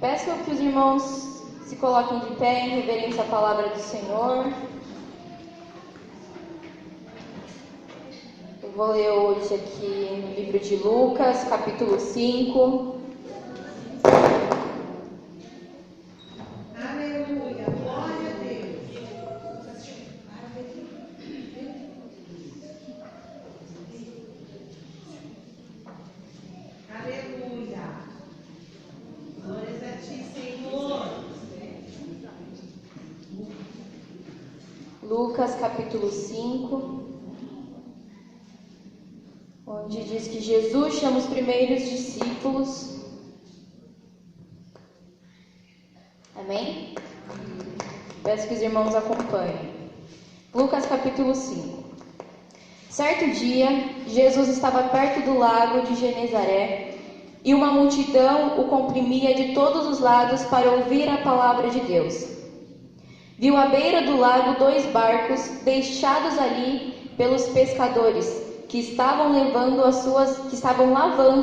Peço que os irmãos se coloquem de pé em reverência à palavra do Senhor. Eu vou ler hoje aqui no livro de Lucas, capítulo 5. Aleluia, glória a Deus. Aleluia. Glórias a ti, Senhor. Lucas, capítulo 5, onde diz que Jesus chama os primeiros discípulos. Amém? Peço que os irmãos acompanhem. Lucas, capítulo 5. Certo dia, Jesus estava perto do lago de Genezaré e uma multidão o comprimia de todos os lados para ouvir a palavra de Deus. Viu à beira do lago 2 barcos deixados ali pelos pescadores que estavam lavando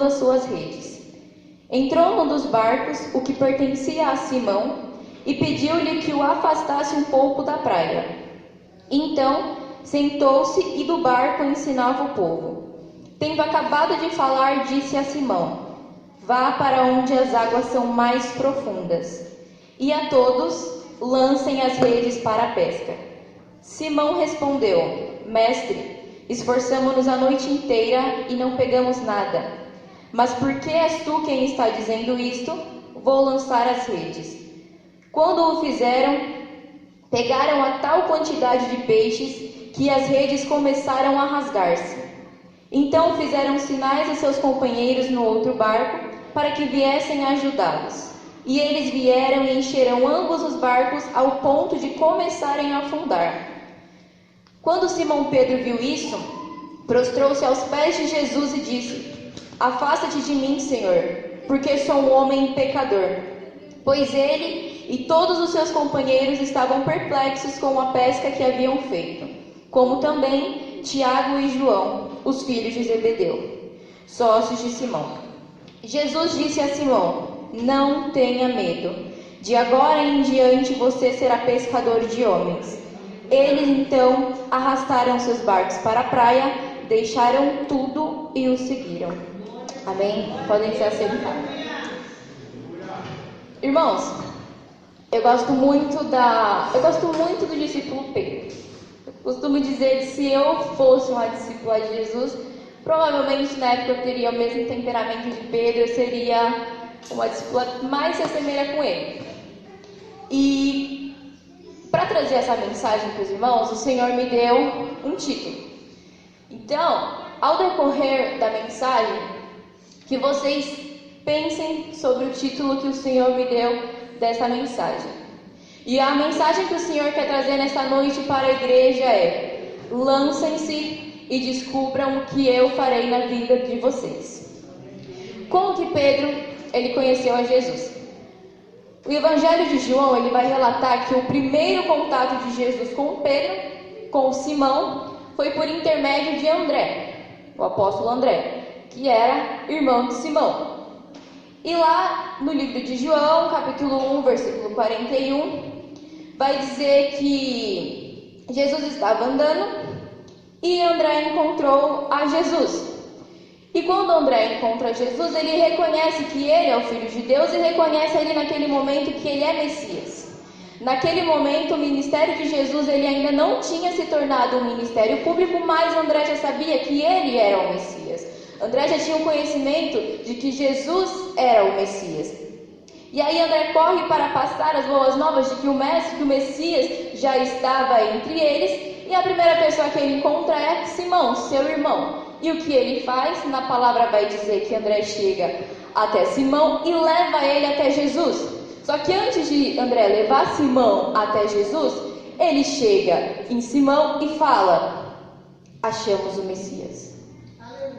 as suas redes. Entrou num dos barcos, o que pertencia a Simão, e pediu-lhe que o afastasse um pouco da praia. Então sentou-se e do barco ensinava o povo. Tendo acabado de falar, disse a Simão: vá para onde as águas são mais profundas, e a todos lancem as redes para a pesca. Simão respondeu: mestre, esforçamo-nos a noite inteira e não pegamos nada. Mas porque és tu quem está dizendo isto, vou lançar as redes. Quando o fizeram, pegaram a tal quantidade de peixes que as redes começaram a rasgar-se. Então fizeram sinais a seus companheiros no outro barco para que viessem ajudá-los. E eles vieram e encheram ambos os barcos ao ponto de começarem a afundar. Quando Simão Pedro viu isso, prostrou-se aos pés de Jesus e disse: afasta-te de mim, Senhor, porque sou um homem pecador. Pois ele e todos os seus companheiros estavam perplexos com a pesca que haviam feito, como também Tiago e João, os filhos de Zebedeu, sócios de Simão. Jesus disse a Simão: não tenha medo, de agora em diante você será pescador de homens. Eles então arrastaram seus barcos para a praia, deixaram tudo e o seguiram. Amém? Podem se assentar. Irmãos, eu gosto muito do discípulo Pedro. Eu costumo dizer que se eu fosse uma discípula de Jesus, provavelmente na época eu teria o mesmo temperamento de Pedro, eu seria uma discípula que mais se assemelha com ele. E para trazer essa mensagem para os irmãos, o Senhor me deu um título. Então, ao decorrer da mensagem, que vocês pensem sobre o título que o Senhor me deu dessa mensagem. E a mensagem que o Senhor quer trazer nesta noite para a igreja é: lancem-se e descubram o que eu farei na vida de vocês. Como que Pedro ele conheceu a Jesus? O Evangelho de João ele vai relatar que o primeiro contato de Jesus com Pedro, com Simão, foi por intermédio de André, o apóstolo André, que era irmão de Simão. E lá no livro de João, capítulo 1, versículo 41, vai dizer que Jesus estava andando e André encontrou a Jesus. E quando André encontra Jesus, ele reconhece que ele é o Filho de Deus e reconhece ali naquele momento que ele é Messias. Naquele momento, o ministério de Jesus ele ainda não tinha se tornado um ministério público, mas André já sabia que ele era o Messias. André já tinha o conhecimento de que Jesus era o Messias. E aí André corre para passar as boas novas de que o Mestre, que o Messias já estava entre eles. E a primeira pessoa que ele encontra é Simão, seu irmão. E o que ele faz? Na palavra vai dizer que André chega até Simão e leva ele até Jesus. Só que antes de André levar Simão até Jesus, ele chega em Simão e fala: achamos o Messias.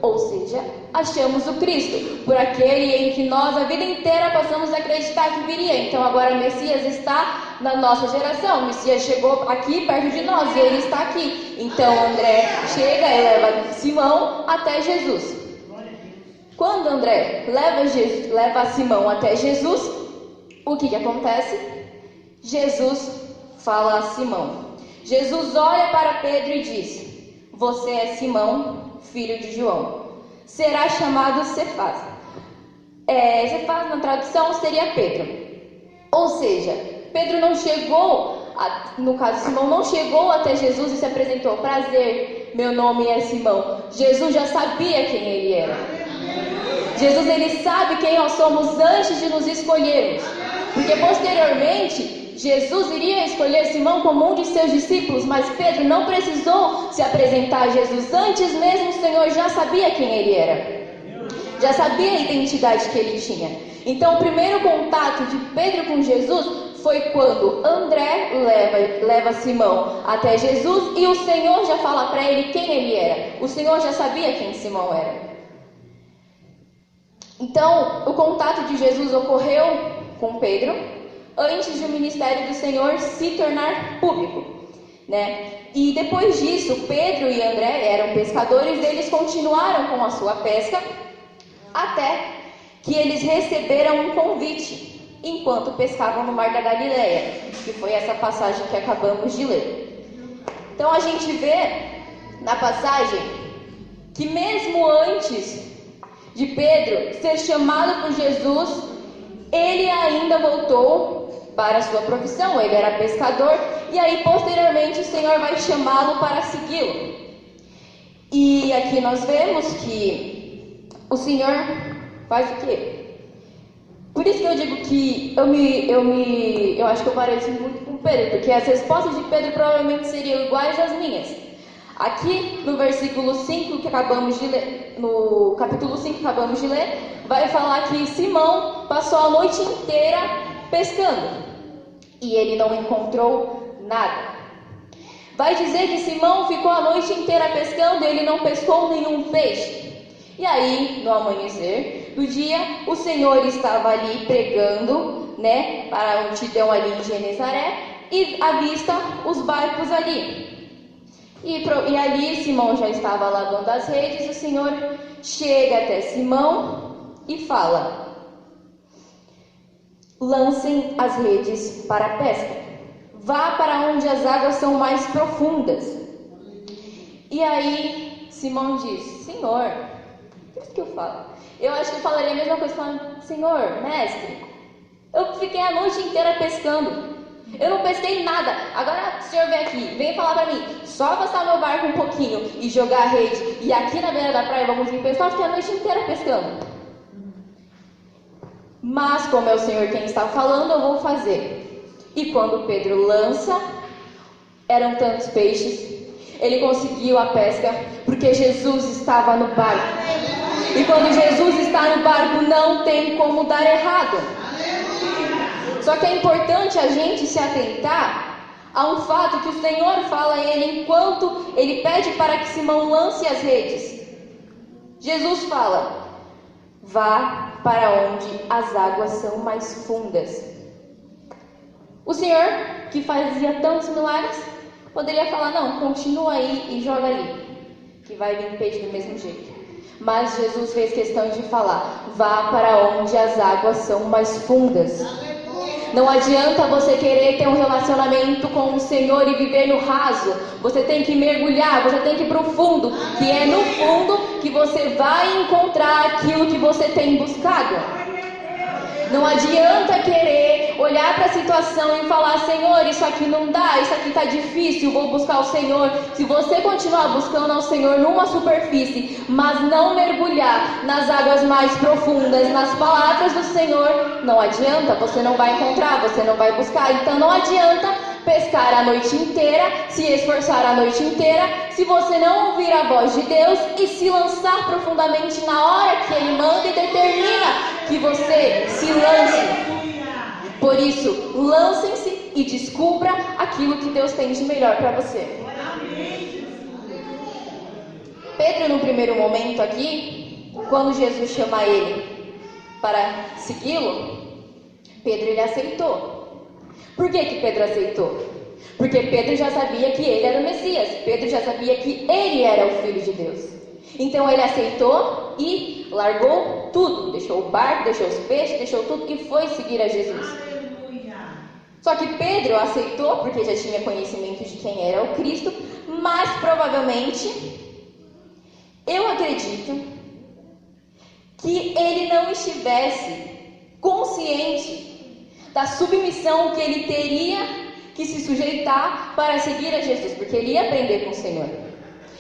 Ou seja, achamos o Cristo, por aquele em que nós a vida inteira passamos a acreditar que viria. Então agora o Messias está na nossa geração, o Messias chegou aqui perto de nós e ele está aqui. Então André chega e leva Simão até Jesus. Quando André leva Simão até Jesus, o que acontece? Jesus fala a Simão. Jesus olha para Pedro e diz: você é Simão, filho de João. Será chamado Cefas. Cefas na tradução seria Pedro. Ou seja, Pedro não chegou, no caso Simão, não chegou até Jesus e se apresentou: prazer, meu nome é Simão. Jesus já sabia quem ele era. Jesus, ele sabe quem nós somos antes de nos escolhermos. Porque posteriormente, Jesus iria escolher Simão como um de seus discípulos, mas Pedro não precisou se apresentar a Jesus. Antes mesmo, o Senhor já sabia quem ele era. Já sabia a identidade que ele tinha. Então, o primeiro contato de Pedro com Jesus foi quando André leva Simão até Jesus e o Senhor já fala para ele quem ele era. O Senhor já sabia quem Simão era. Então, o contato de Jesus ocorreu com Pedro antes de o ministério do Senhor se tornar público, né? E depois disso, Pedro e André eram pescadores, eles continuaram com a sua pesca até que eles receberam um convite enquanto pescavam no Mar da Galileia, que foi essa passagem que acabamos de ler. Então a gente vê na passagem que mesmo antes de Pedro ser chamado por Jesus, ele ainda voltou para a sua profissão. Ele era pescador e aí posteriormente o Senhor vai chamá-lo para segui-lo. E aqui nós vemos que o Senhor faz o quê? Por isso que eu digo que eu acho que eu pareço muito com Pedro, porque as respostas de Pedro provavelmente seriam iguais às minhas. Aqui no versículo 5 que acabamos de ler, no capítulo 5 que acabamos de ler, vai falar que Simão passou a noite inteira pescando e ele não encontrou nada. Vai dizer que Simão ficou a noite inteira pescando e ele não pescou nenhum peixe. E aí, no amanhecer do dia, o Senhor estava ali pregando, né, para a multidão ali em Genesaré e avista os barcos ali. E ali Simão já estava lavando as redes. O Senhor chega até Simão e fala: lancem as redes para a pesca, vá para onde as águas são mais profundas. E aí Simão diz: Senhor, por isso que eu falo, eu acho que eu falaria a mesma coisa, falando: Senhor, mestre, eu fiquei a noite inteira pescando, eu não pesquei nada. Agora o Senhor vem aqui, vem falar para mim, só afastar meu barco um pouquinho e jogar a rede, e aqui na beira da praia eu vou conseguir pescar. Eu fiquei a noite inteira pescando. Mas como é o Senhor quem está falando, eu vou fazer. E quando Pedro lança, eram tantos peixes, ele conseguiu a pesca, porque Jesus estava no barco. E quando Jesus está no barco, não tem como dar errado. Só que é importante a gente se atentar a um fato que o Senhor fala a ele enquanto ele pede para que Simão lance as redes. Jesus fala: vá para onde as águas são mais fundas. O Senhor, que fazia tantos milagres, poderia falar: não, continua aí e joga ali, que vai vir peixe do mesmo jeito. Mas Jesus fez questão de falar: vá para onde as águas são mais fundas. Não adianta você querer ter um relacionamento com o Senhor e viver no raso. Você tem que mergulhar, você tem que ir para o fundo, que é no fundo que você vai encontrar aquilo que você tem buscado. Não adianta querer olhar para a situação e falar: Senhor, isso aqui não dá, isso aqui está difícil, vou buscar o Senhor. Se você continuar buscando ao Senhor numa superfície, mas não mergulhar nas águas mais profundas, nas palavras do Senhor, não adianta, você não vai encontrar, você não vai buscar. Então não adianta pescar a noite inteira, se esforçar a noite inteira, se você não ouvir a voz de Deus e se lançar profundamente na hora que Ele manda e determina que você se lance. Por isso, lancem-se e descubra aquilo que Deus tem de melhor para você. Pedro, no primeiro momento aqui, quando Jesus chama ele para segui-lo, Pedro ele aceitou. Por que Pedro aceitou? Porque Pedro já sabia que ele era o Messias. Pedro já sabia que ele era o Filho de Deus. Então ele aceitou e largou tudo. Deixou o barco, deixou os peixes, deixou tudo e foi seguir a Jesus. Aleluia. Só que Pedro aceitou, porque já tinha conhecimento de quem era o Cristo, mas provavelmente, eu acredito, que ele não estivesse consciente da submissão que ele teria que se sujeitar para seguir a Jesus, porque ele ia aprender com o Senhor.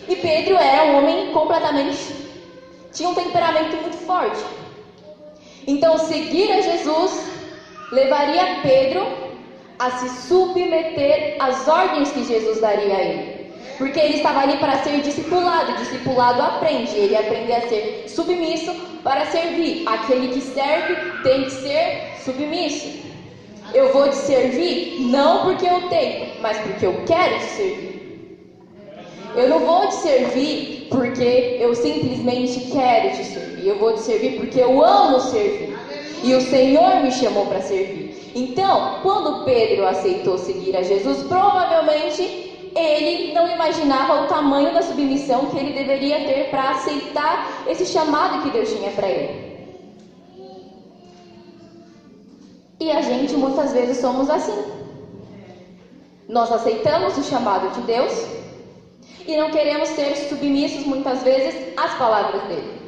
E Pedro era um homem completamente, tinha um temperamento muito forte. Então seguir a Jesus levaria Pedro a se submeter às ordens que Jesus daria a ele. Porque ele estava ali para ser discipulado. Discipulado aprende. Ele aprende a ser submisso para servir. Aquele que serve tem que ser submisso. Eu vou te servir não porque eu tenho, mas porque eu quero te servir. Eu não vou te servir porque eu simplesmente quero te servir. Eu vou te servir porque eu amo servir. E o Senhor me chamou para servir. Então, quando Pedro aceitou seguir a Jesus, provavelmente ele não imaginava o tamanho da submissão que ele deveria ter para aceitar esse chamado que Deus tinha para ele. E a gente muitas vezes somos assim. Nós aceitamos o chamado de Deus e não queremos ser submissos muitas vezes às palavras dele.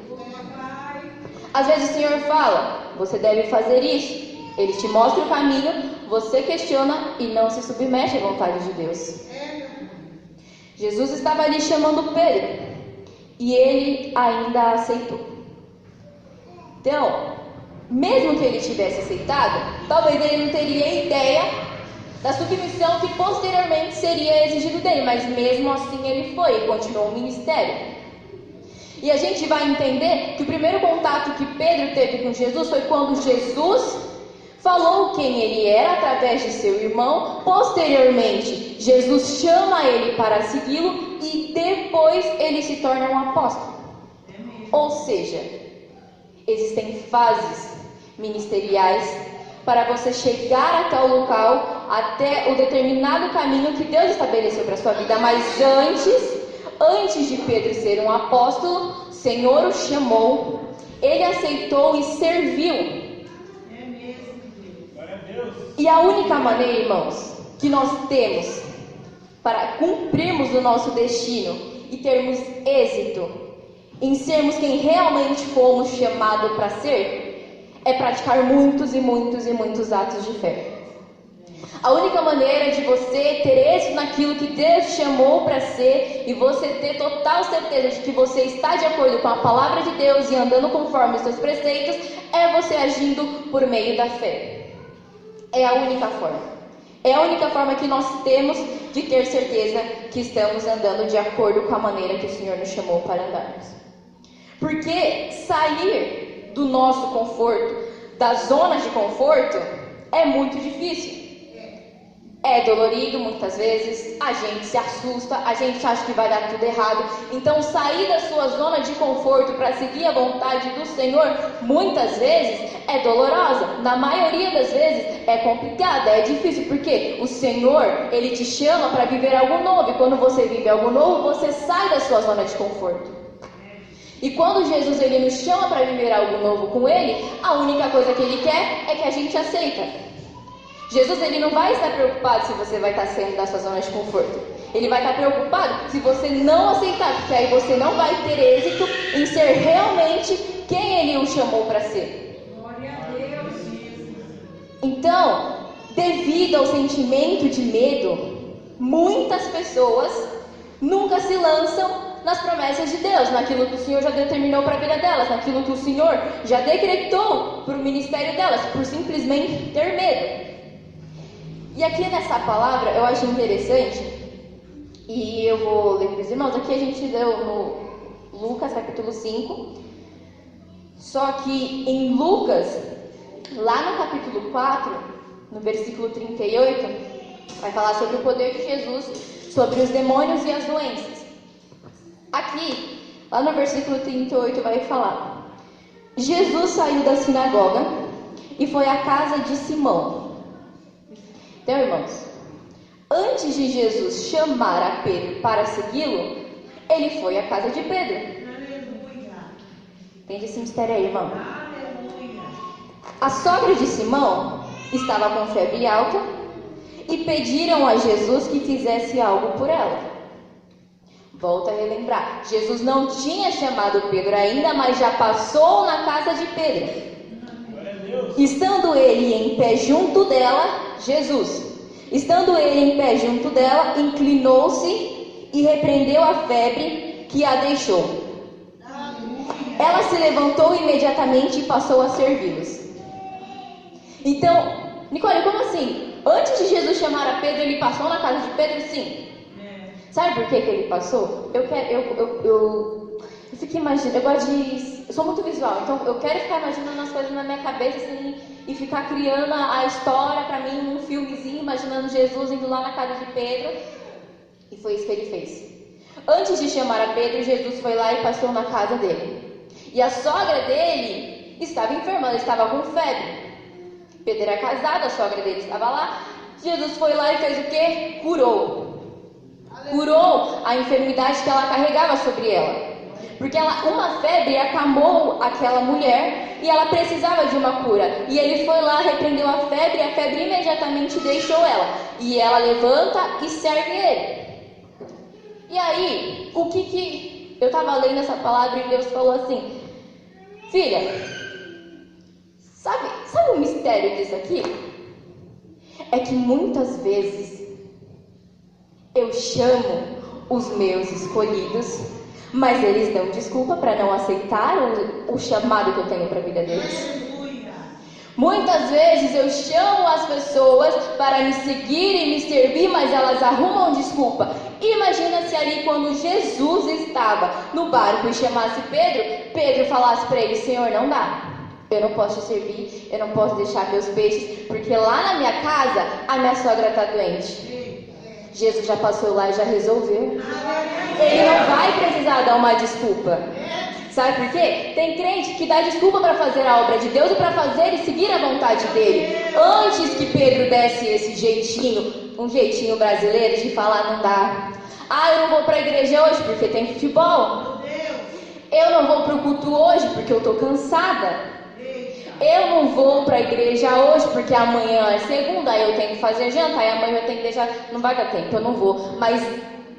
Às vezes o Senhor fala, você deve fazer isso. Ele te mostra o caminho, você questiona e não se submete à vontade de Deus. Jesus estava ali chamando Pedro e ele ainda aceitou. Então, mesmo que ele tivesse aceitado, talvez ele não teria ideia da submissão que posteriormente seria exigido dele, mas mesmo assim ele foi e continuou o ministério. E a gente vai entender que o primeiro contato que Pedro teve com Jesus foi quando Jesus falou quem ele era através de seu irmão. Posteriormente, Jesus chama ele para segui-lo e depois ele se torna um apóstolo. Ou seja, existem fases ministeriais para você chegar até o local, até o determinado caminho que Deus estabeleceu para a sua vida. Mas antes de Pedro ser um apóstolo, o Senhor o chamou, ele aceitou e serviu. E a única maneira, irmãos, que nós temos para cumprirmos o nosso destino e termos êxito em sermos quem realmente fomos chamados para ser, é praticar muitos e muitos e muitos atos de fé. A única maneira de você ter êxito naquilo que Deus chamou para ser e você ter total certeza de que você está de acordo com a palavra de Deus e andando conforme os seus preceitos, é você agindo por meio da fé. É a única forma. É a única forma que nós temos de ter certeza que estamos andando de acordo com a maneira que o Senhor nos chamou para andarmos. Porque sair do nosso conforto, das zonas de conforto, é muito difícil. É dolorido muitas vezes, a gente se assusta, a gente acha que vai dar tudo errado. Então sair da sua zona de conforto para seguir a vontade do Senhor, muitas vezes é dolorosa. Na maioria das vezes é complicada, é difícil, porque o Senhor, Ele te chama para viver algo novo. E quando você vive algo novo, você sai da sua zona de conforto. E quando Jesus Ele nos chama para viver algo novo com Ele, a única coisa que Ele quer é que a gente aceita. Jesus ele não vai estar preocupado se você vai estar saindo da sua zona de conforto. Ele vai estar preocupado se você não aceitar, porque aí você não vai ter êxito em ser realmente quem Ele o chamou para ser. Glória a Deus, Jesus. Então, devido ao sentimento de medo, muitas pessoas nunca se lançam nas promessas de Deus, naquilo que o Senhor já determinou para a vida delas, naquilo que o Senhor já decretou para o ministério delas, por simplesmente ter medo. E aqui nessa palavra eu acho interessante, e eu vou ler para os irmãos, aqui a gente leu no Lucas capítulo 5, só que em Lucas, lá no capítulo 4, no versículo 38, vai falar sobre o poder de Jesus, sobre os demônios e as doenças. Aqui, lá no versículo 38 vai falar: Jesus saiu da sinagoga e foi à casa de Simão. Então, irmãos, antes de Jesus chamar a Pedro para segui-lo, ele foi à casa de Pedro. Aleluia. Entende esse mistério aí, irmão? Aleluia. A sogra de Simão estava com febre alta e pediram a Jesus que fizesse algo por ela. Volta a relembrar. Jesus não tinha chamado Pedro ainda, mas já passou na casa de Pedro. Estando ele em pé junto dela, estando ele em pé junto dela, inclinou-se e repreendeu a febre que a deixou. Ela se levantou imediatamente e passou a servi-los. Então, Nicole, como assim? Antes de Jesus chamar a Pedro, ele passou na casa de Pedro? Sim. Sabe por que ele passou? Eu fico imaginando, eu sou muito visual, então eu quero ficar imaginando as coisas na minha cabeça assim, e ficar criando a história pra mim, um filmezinho, imaginando Jesus indo lá na casa de Pedro. E foi isso que ele fez. Antes de chamar a Pedro, Jesus foi lá e passou na casa dele. E a sogra dele estava enferma, ela estava com febre. Pedro era casado, a sogra dele estava lá. Jesus foi lá e fez o quê? Curou a enfermidade que ela carregava sobre ela. Porque uma febre acamou aquela mulher e ela precisava de uma cura. E ele foi lá, repreendeu a febre imediatamente deixou ela. E ela levanta e serve ele. E aí, eu estava lendo essa palavra e Deus falou assim: filha, sabe o mistério disso aqui? É que muitas vezes eu chamo os meus escolhidos, mas eles dão desculpa para não aceitar o chamado que eu tenho para a vida deles. Muitas vezes eu chamo as pessoas para me seguir e me servir, mas elas arrumam desculpa. Imagina se ali, quando Jesus estava no barco e chamasse Pedro falasse para ele: Senhor, não dá. Eu não posso te servir, eu não posso deixar meus peixes, porque lá na minha casa a minha sogra está doente. Jesus já passou lá e já resolveu. Ele não vai precisar dar uma desculpa. Sabe por quê? Tem crente que dá desculpa para fazer a obra de Deus e para fazer e seguir a vontade dele. Antes que Pedro desse esse jeitinho, um jeitinho brasileiro de falar: não dá. Eu não vou para a igreja hoje porque tem futebol. Eu não vou para o culto hoje porque eu estou cansada. Eu não vou para a igreja hoje porque amanhã é segunda, aí eu tenho que fazer janta, aí amanhã eu tenho que deixar, não vai dar tempo, eu não vou. Mas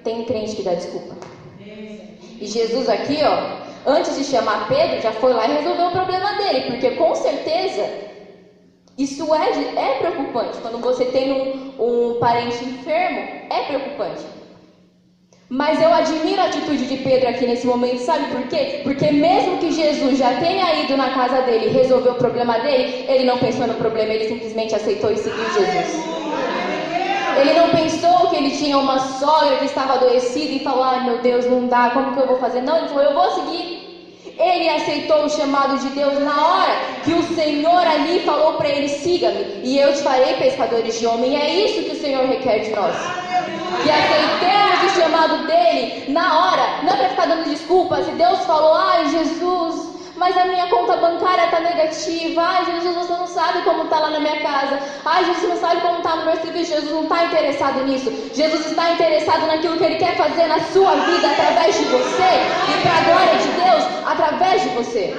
tem crente que dá desculpa. E Jesus aqui, antes de chamar Pedro, já foi lá e resolveu o problema dele, porque com certeza isso é preocupante. Quando você tem um parente enfermo, é preocupante. Mas eu admiro a atitude de Pedro aqui nesse momento, sabe por quê? Porque mesmo que Jesus já tenha ido na casa dele e resolveu o problema dele, ele não pensou no problema, ele simplesmente aceitou e seguiu Jesus. Ele não pensou que ele tinha uma sogra que estava adoecida e falou: ai meu Deus, não dá, como que eu vou fazer? Não, ele falou: eu vou seguir. Ele aceitou o chamado de Deus na hora que o Senhor ali falou para ele: siga-me e eu te farei pescadores de homem. É isso que o Senhor requer de nós. E aceitemos o chamado dele na hora, não é para ficar dando desculpas. Se Deus falou: ai Jesus, mas a minha conta bancária está negativa. Ai Jesus, você não sabe como está lá na minha casa. Ai Jesus, você não sabe como está no meu serviço. Jesus não está interessado nisso. Jesus está interessado naquilo que ele quer fazer na sua vida através de você e para a glória de Deus através de você.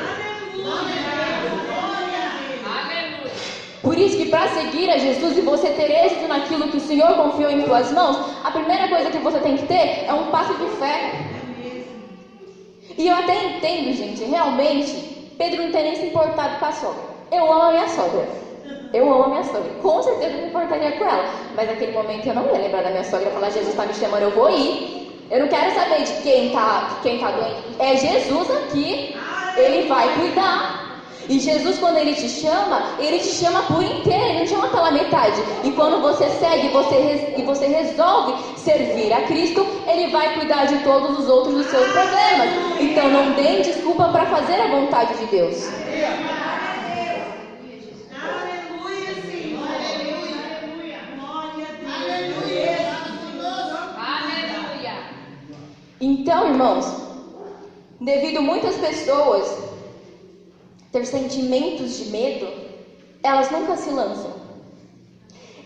Por isso que para seguir a Jesus e você ter êxito naquilo que o Senhor confiou em tuas mãos, a primeira coisa que você tem que ter é um passo de fé. E eu até entendo, gente, realmente, Pedro não tem nem se importado com a sogra. Eu amo a minha sogra. Com certeza eu me importaria com ela. Mas naquele momento eu não ia lembrar da minha sogra e falar: Jesus está me chamando, eu vou ir. Eu não quero saber de quem tá doente. É Jesus aqui, ele vai cuidar. E Jesus, quando ele te chama por inteiro, ele não chama pela metade. E quando você segue e você resolve servir a Cristo, ele vai cuidar de todos os outros dos seus problemas. Então não deem desculpa para fazer a vontade de Deus. Aleluia, Senhor. Aleluia. Então, irmãos, devido a muitas pessoas ter sentimentos de medo, elas nunca se lançam.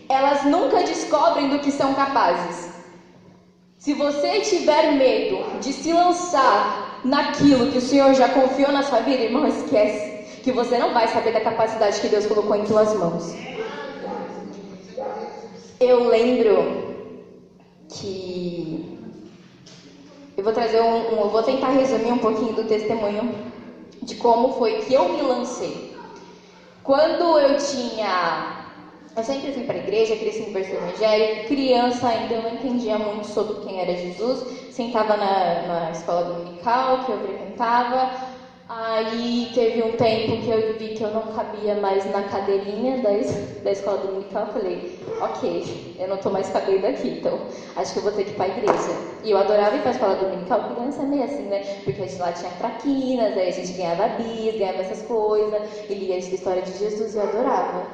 Elas nunca descobrem do que são capazes. Se você tiver medo de se lançar naquilo que o Senhor já confiou na sua vida, irmão, esquece que você não vai saber da capacidade que Deus colocou em tuas mãos. Eu lembro que eu vou trazer eu vou tentar resumir um pouquinho do testemunho de como foi que eu me lancei. Quando eu sempre fui para a igreja, cresci em berço evangélico, criança ainda eu não entendia muito sobre quem era Jesus, sentava na escola dominical que eu frequentava, aí teve um tempo que eu vi que eu não cabia mais na cadeirinha da escola dominical, falei, ok, eu não estou mais cabendo aqui, então acho que eu vou ter que ir para a igreja. E eu adorava ir para a escola dominical, criança é meio assim, né, porque a gente lá tinha traquinas, aí a gente ganhava bis, ganhava essas coisas, e lia a história de Jesus, eu adorava.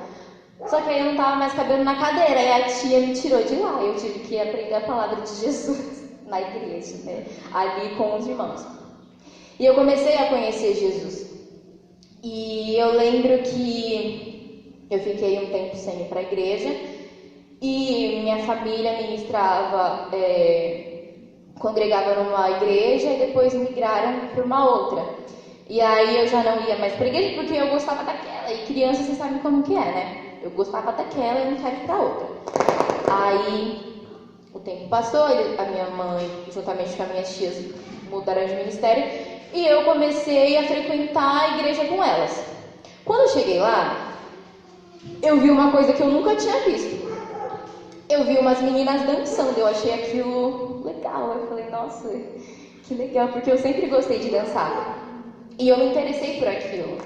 Só que aí eu não estava mais cabendo na cadeira, e a tia me tirou de lá. Eu tive que aprender a palavra de Jesus na igreja, né? Ali com os irmãos. E eu comecei a conhecer Jesus. E eu lembro que eu fiquei um tempo sem ir para a igreja. E minha família ministrava, congregava numa igreja e depois migraram para uma outra. E aí eu já não ia mais para a igreja porque eu gostava daquela. E criança, vocês sabem como que é, né? Eu gostava daquela e não quero ir para outra. Aí o tempo passou, a minha mãe, juntamente com as minhas tias, mudaram de ministério. E eu comecei a frequentar a igreja com elas. Quando eu cheguei lá, eu vi uma coisa que eu nunca tinha visto. Eu vi umas meninas dançando, eu achei aquilo legal. Eu falei, nossa, que legal, porque eu sempre gostei de dançar. E eu me interessei por aquilo.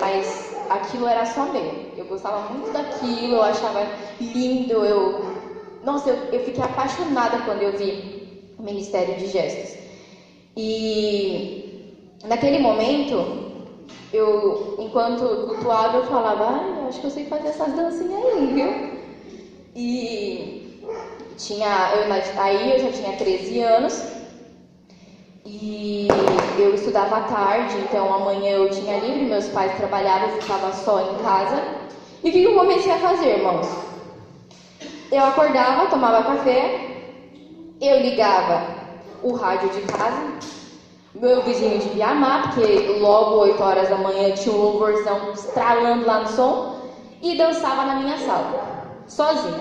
Mas aquilo era só meu. Eu gostava muito daquilo, eu achava lindo. Nossa, eu fiquei apaixonada quando eu vi o Ministério de Gestos. E naquele momento, enquanto cultuava, eu falava, eu acho que eu sei fazer essas dancinhas aí, viu? E aí eu já tinha 13 anos. E eu estudava à tarde, então amanhã eu tinha livre, meus pais trabalhavam, eu ficava só em casa. E o que eu comecei a fazer, irmãos? Eu acordava, tomava café, eu ligava o rádio de casa, meu vizinho devia amar, porque logo 8 horas da manhã tinha um louvorzão estralando lá no som, e dançava na minha sala, sozinha,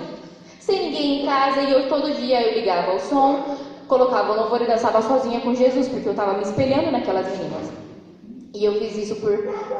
sem ninguém em casa, e todo dia eu ligava o som, colocava o louvor e dançava sozinha com Jesus, porque eu estava me espelhando naquelas meninas. E eu fiz isso por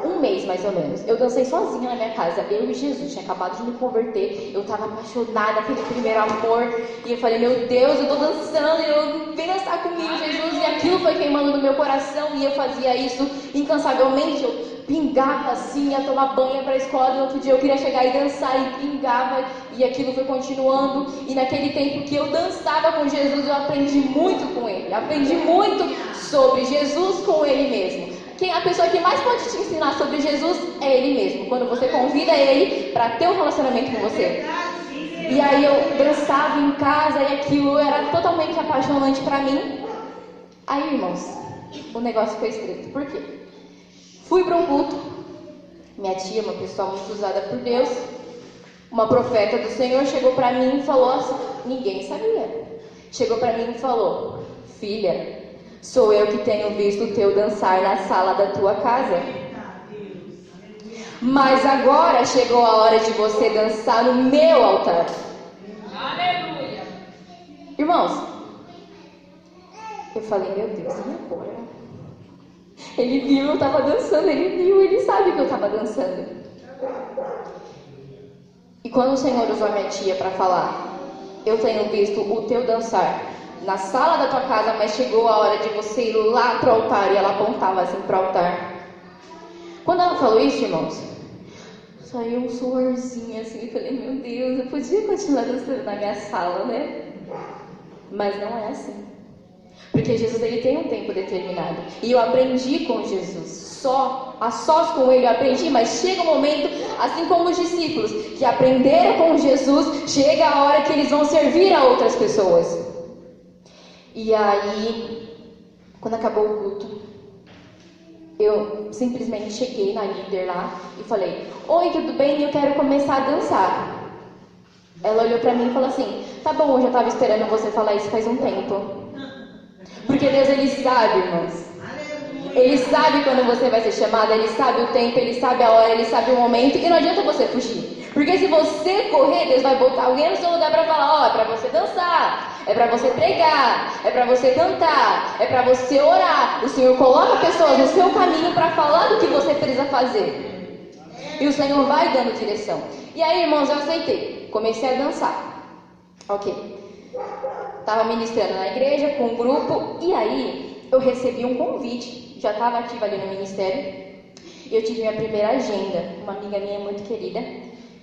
um mês, mais ou menos. Eu dancei sozinha na minha casa, eu e Jesus. Tinha acabado de me converter, eu estava apaixonada, aquele primeiro amor. E eu falei, meu Deus, eu estou dançando, vem dançar comigo, Jesus. E aquilo foi queimando no meu coração, e eu fazia isso incansavelmente. Eu pingava assim, ia tomar banho para a escola, e outro dia eu queria chegar e dançar, e pingava, e aquilo foi continuando. E naquele tempo que eu dançava com Jesus, eu aprendi muito com Ele. Aprendi muito sobre Jesus com Ele mesmo. A pessoa que mais pode te ensinar sobre Jesus é Ele mesmo, quando você convida Ele para ter um relacionamento com você. E aí eu dançava em casa e aquilo era totalmente apaixonante para mim. Aí, irmãos, o negócio foi estreito. Por quê? Fui para um culto. Minha tia, uma pessoa muito usada por Deus, uma profeta do Senhor, chegou para mim e falou assim, ninguém sabia. Chegou para mim e falou, filha, sou eu que tenho visto o teu dançar na sala da tua casa. Mas agora chegou a hora de você dançar no meu altar. Aleluia! Irmãos, eu falei, meu Deus, e agora? Ele viu eu estava dançando, ele sabe que eu estava dançando. E quando o Senhor usou a minha tia para falar, eu tenho visto o teu dançar na sala da tua casa, mas chegou a hora de você ir lá pro altar. E ela apontava assim pro altar. Quando ela falou isso, irmãos, saiu um suorzinho assim. Eu falei, meu Deus, eu podia continuar dançando na minha sala, né? Mas não é assim. Porque Jesus, ele tem um tempo determinado. E eu aprendi com Jesus. A sós com ele eu aprendi, mas chega um momento, assim como os discípulos que aprenderam com Jesus, chega a hora que eles vão servir a outras pessoas. E aí, quando acabou o culto, eu simplesmente cheguei na líder lá e falei, oi, tudo bem? Eu quero começar a dançar. Ela olhou pra mim e falou assim, tá bom, eu já estava esperando você falar isso faz um tempo. Porque Deus, Ele sabe, irmãos. Ele sabe quando você vai ser chamada, Ele sabe o tempo, Ele sabe a hora, Ele sabe o momento, e não adianta você fugir. Porque se você correr, Deus vai botar alguém no seu lugar para falar, ó, é para você dançar, é para você pregar, é para você cantar, é para você orar. O Senhor coloca pessoas no seu caminho para falar do que você precisa fazer. E o Senhor vai dando direção. E aí, irmãos, eu aceitei. Comecei a dançar. Ok. Estava ministrando na igreja com um grupo, e aí eu recebi um convite. Já estava ativa ali no ministério. E eu tive minha primeira agenda. Uma amiga minha muito querida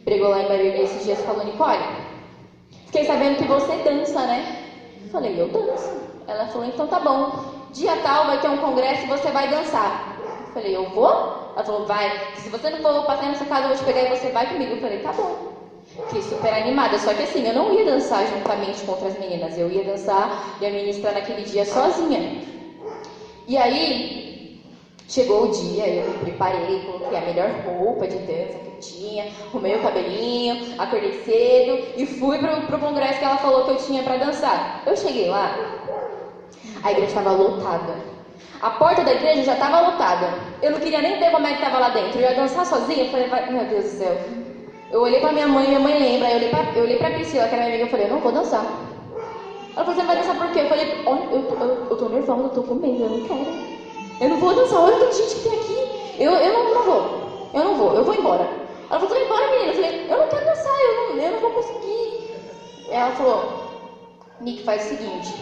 pregou lá em Barueri esses dias, falou, Nicole, fiquei sabendo que você dança, né? Falei, eu danço. Ela falou, então tá bom. Dia tal vai ter um congresso e você vai dançar. Falei, eu vou? Ela falou, vai. Se você não for passar na sua casa, eu vou te pegar e você vai comigo. Eu falei, tá bom. Fiquei super animada. Só que assim, eu não ia dançar juntamente com outras meninas. Eu ia dançar e ministrar naquele dia sozinha. E aí, chegou o dia, eu me preparei, coloquei a melhor roupa de dança que eu tinha, arrumei o cabelinho, acordei cedo e fui pro congresso que ela falou que eu tinha pra dançar. Eu cheguei lá, a igreja estava lotada. A porta da igreja já estava lotada. Eu não queria nem ver como é que estava lá dentro. Eu ia dançar sozinha, eu falei, meu Deus do céu. Eu olhei pra minha mãe lembra, eu olhei pra Priscila, que era minha amiga, eu falei, eu não vou dançar. Ela falou, você vai dançar por quê? Eu falei, olha, eu tô nervosa, eu tô com medo, eu não quero. Eu não vou dançar, olha tanta gente que tem aqui. Eu não vou, eu vou embora. Ela falou, vai embora, menina. Eu falei, eu não quero dançar, eu não vou conseguir. Ela falou, Nick, faz o seguinte,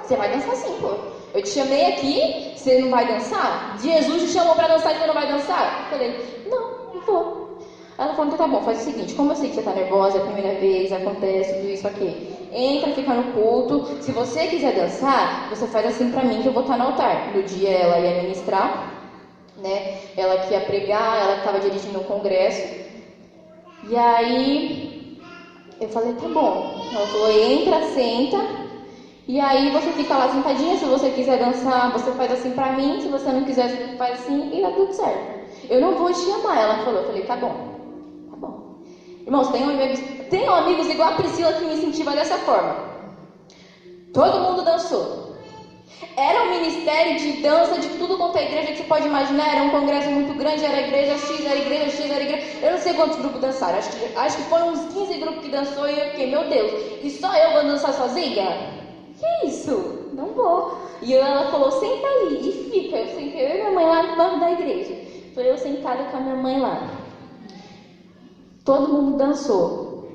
você vai dançar sim, pô. Eu te chamei aqui, você não vai dançar? Jesus te chamou pra dançar e você não vai dançar? Eu falei, não vou. Ela falou, então tá bom, faz o seguinte, como eu sei que você tá nervosa, é a primeira vez, acontece tudo isso aqui. Entra, fica no culto. Se você quiser dançar, você faz assim pra mim que eu vou estar no altar. No dia ela ia ministrar, né? Ela que ia pregar, ela que estava dirigindo um congresso. E aí eu falei, tá bom. Ela falou, entra, senta. E aí você fica lá sentadinha. Se você quiser dançar, você faz assim pra mim. Se você não quiser, você faz assim e dá tudo certo. Eu não vou te chamar. Ela falou, eu falei, tá bom. Irmãos, tenham amigos igual a Priscila que me incentiva dessa forma. Todo mundo dançou. Era um ministério de dança de tudo quanto é igreja que você pode imaginar. Era um congresso muito grande, era igreja X, era igreja X, era igreja... Eu não sei quantos grupos dançaram. Acho que foram uns 15 grupos que dançou e eu fiquei, meu Deus, e só eu vou dançar sozinha? Que isso? Não vou. E ela falou, senta ali e fica. Eu sentei, eu e minha mãe lá no banco da igreja. Foi eu sentada com a minha mãe lá. Todo mundo dançou.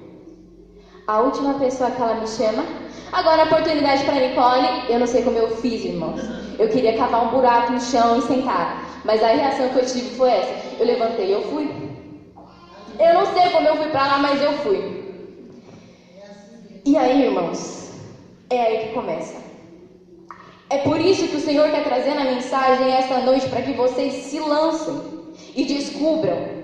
A última pessoa que ela me chama, agora a oportunidade para Nicole, eu não sei como eu fiz, irmãos. Eu queria cavar um buraco no chão e sentar. Mas a reação que eu tive foi essa. Eu levantei, eu fui. Eu não sei como eu fui para lá, mas eu fui. E aí, irmãos, é aí que começa. É por isso que o Senhor quer trazer na mensagem esta noite, para que vocês se lancem e descubram.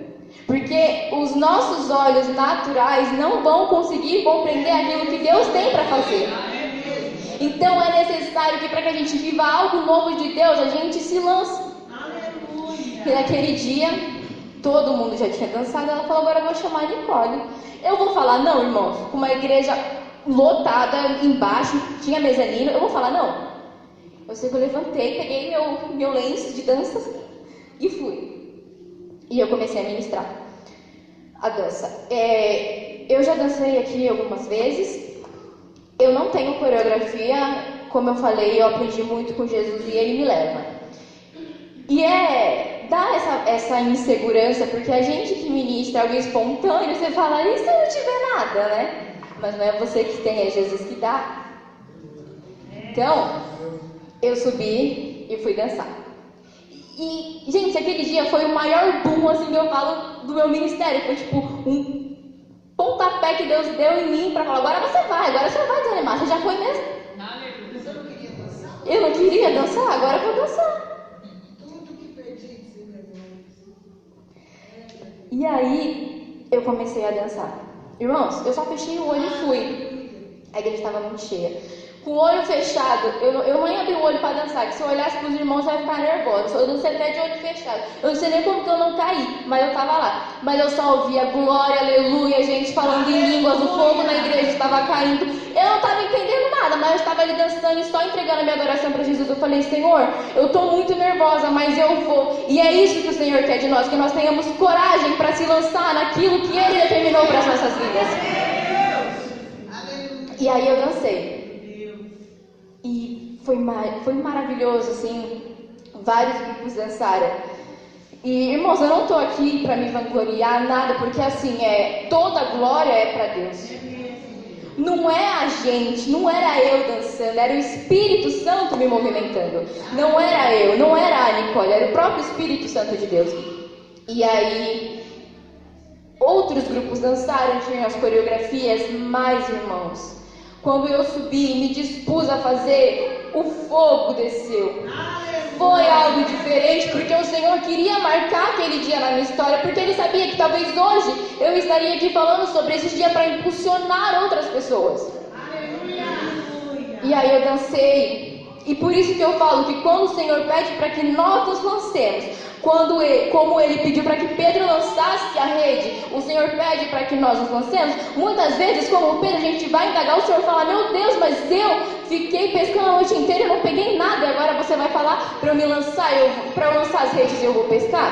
Porque os nossos olhos naturais não vão conseguir compreender aquilo que Deus tem para fazer. Então é necessário que para que a gente viva algo novo de Deus, a gente se lance. E naquele dia, todo mundo já tinha dançado. Ela falou, agora eu vou chamar a Nicole. Eu vou falar, não, irmãos, com uma igreja lotada embaixo, tinha mezanino, eu vou falar, não. Eu sei que eu levantei, peguei meu lenço de dança e fui. E eu comecei a ministrar a dança. Eu já dancei aqui algumas vezes. Eu não tenho coreografia. Como eu falei, eu aprendi muito com Jesus e Ele me leva. E dá essa insegurança, porque a gente que ministra algo espontâneo, você fala, e se eu não tiver nada, né? Mas não é você que tem, é Jesus que dá. Então, eu subi e fui dançar. E, gente, aquele dia foi o maior boom, assim, que eu falo do meu ministério. Foi tipo um pontapé que Deus deu em mim pra falar, agora você vai desanimar. Você já foi mesmo? Você não queria dançar? Eu não queria dançar, agora eu vou dançar. Tudo que perdi, você ganhou. E aí, eu comecei a dançar. Irmãos, eu só fechei o olho e fui. A igreja estava muito cheia. Com o olho fechado, eu nem abri o olho para dançar, que se eu olhasse para os irmãos eu ia ficar nervosa. Eu dancei até de olho fechado. Eu não sei nem como que eu não caí, mas eu estava lá. Mas eu só ouvia glória, aleluia, gente falando em línguas, o fogo na igreja estava caindo. Eu não estava entendendo nada, Nayla estava ali dançando e só entregando a minha adoração para Jesus. Eu falei, Senhor, eu estou muito nervosa, mas eu vou. E é isso que o Senhor quer de nós, que nós tenhamos coragem para se lançar naquilo que Ele determinou para as nossas vidas. E aí eu dancei. E foi maravilhoso, assim, vários grupos dançaram. E, irmãos, eu não estou aqui para me vangloriar, nada, porque assim, toda a glória é para Deus. Não é a gente, não era eu dançando, era o Espírito Santo me movimentando. Não era eu, não era a Nicole, era o próprio Espírito Santo de Deus. E aí, outros grupos dançaram, tinham as coreografias, mas, irmãos, quando eu subi e me dispus a fazer, o fogo desceu. Foi algo diferente, porque o Senhor queria marcar aquele dia na minha história, porque Ele sabia que talvez hoje eu estaria aqui falando sobre esse dia para impulsionar outras pessoas. E aí eu dancei. E por isso que eu falo que quando o Senhor pede para que nós nos lancemos, como Ele pediu para que Pedro lançasse a rede, o Senhor pede para que nós nos lancemos. Muitas vezes, como Pedro, a gente vai indagar, o Senhor fala, meu Deus, mas eu fiquei pescando a noite inteira e não peguei nada, e agora você vai falar para eu me lançar, para eu lançar as redes e eu vou pescar?